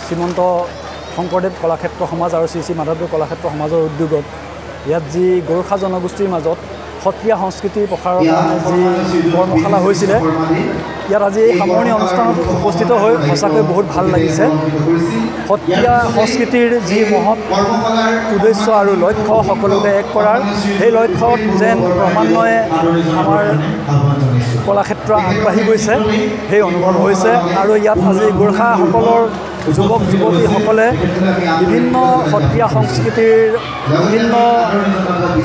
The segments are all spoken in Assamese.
শ্ৰীমন্ত শংকৰদেৱ কলাক্ষেত্ৰ সমাজ আৰু শ্ৰী শ্ৰী মাধৱদেৱ কলাক্ষেত্ৰ সমাজৰ উদ্যোগত ইয়াত যি গোৰ্খা জনগোষ্ঠীৰ মাজত সত্ৰীয়া সংস্কৃতিৰ প্ৰসাৰৰ কাৰণে যি কৰ্মশালা হৈছিলে ইয়াত আজি এই সামৰণি অনুষ্ঠানত উপস্থিত হৈ সঁচাকৈ বহুত ভাল লাগিছে। সত্ৰীয়া সংস্কৃতিৰ যি মহৎ উদ্দেশ্য আৰু লক্ষ্য সকলোকে এক কৰাৰ, সেই লক্ষ্যত যেন ক্ৰমান্বয়ে আমাৰ কলাক্ষেত্ৰ আগবাঢ়ি গৈছে সেই অনুভৱ হৈছে। আৰু ইয়াত আজি গোৰ্খাসকলৰ যুৱক যুৱতীসকলে বিভিন্ন সত্ৰীয়া সংস্কৃতিৰ বিভিন্ন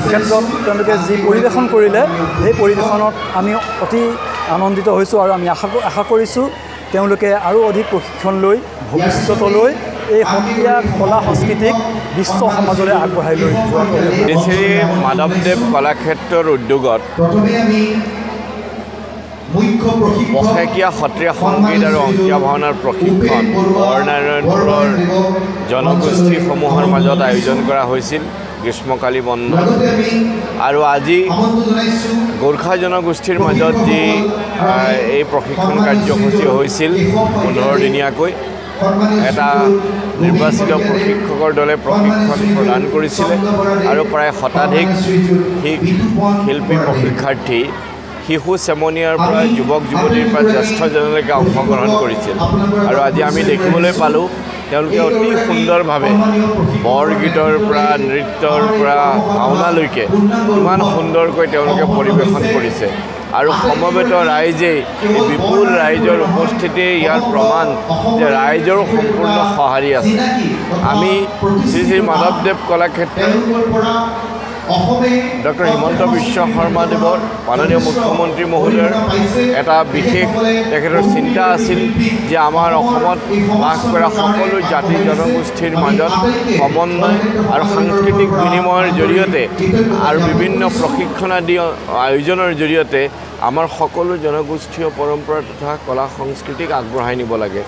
ক্ষেত্ৰত তেওঁলোকে যি পৰিৱেশন কৰিলে সেই পৰিৱেশনত আমি অতি আনন্দিত হৈছোঁ আৰু আমি আশা কৰিছোঁ তেওঁলোকে আৰু অধিক প্ৰশিক্ষণ লৈ ভৱিষ্যতলৈ এই সত্ৰীয়া কলা সংস্কৃতিক বিশ্ব সমাজলৈ আগবঢ়াই লৈ যোৱাটো। শ্ৰী মাধৱদেৱ কলাক্ষেত্ৰৰ উদ্যোগত পষেকীয়া সত্ৰীয়া সংগীত আৰু অংকীয়া ভাওনাৰ প্ৰশিক্ষণ বৰনাৰায়ণপুৰৰ জনগোষ্ঠীসমূহৰ মাজত আয়োজন কৰা হৈছিল গ্ৰীষ্মকালী বন্ধ। আৰু আজি গোৰ্খা জনগোষ্ঠীৰ মাজত যি এই প্ৰশিক্ষণ কাৰ্যসূচী হৈছিল 15 দিনীয়াকৈ, এটা নিৰ্বাচিত প্ৰশিক্ষকৰ দলে প্ৰশিক্ষণ প্ৰদান কৰিছিলে আৰু প্ৰায় শতাধিক শিল্পী প্ৰশিক্ষাৰ্থী শিশু চেমনীয়াৰ পৰা যুৱক যুৱতীৰ পৰা জ্যেষ্ঠজনলৈকে অংশগ্ৰহণ কৰিছিল। আৰু আজি আমি দেখিবলৈ পালোঁ তেওঁলোকে অতি সুন্দৰভাৱে বৰগীতৰ পৰা নৃত্যৰ পৰা ভাওনালৈকে ইমান সুন্দৰকৈ তেওঁলোকে পৰিৱেশন কৰিছে। আৰু সমবেত ৰাইজে এই বিপুল ৰাইজৰ উপস্থিতি ইয়াৰ প্ৰমাণ যে ৰাইজৰো সম্পূৰ্ণ সঁহাৰি আছে। আমি শ্ৰী শ্ৰী মাধৱদেৱ কলাক্ষেত্ৰৰ ডক্টৰ হিমন্ত বিশ্ব শৰ্মাদেৱৰ মাননীয় মুখ্যমন্ত্ৰী মহোদয়ৰ এটা বিশেষ তেখেতৰ চিন্তা আছিল যে আমাৰ অসমত বাস কৰা সকলো জাতি জনগোষ্ঠীৰ মাজত সমন্বয় আৰু সাংস্কৃতিক বিনিময়ৰ জৰিয়তে আৰু বিভিন্ন প্ৰশিক্ষণ আদি আয়োজনৰ জৰিয়তে আমাৰ সকলো জনগোষ্ঠীয় পৰম্পৰা তথা কলা সংস্কৃতিক আগবঢ়াই নিব লাগে।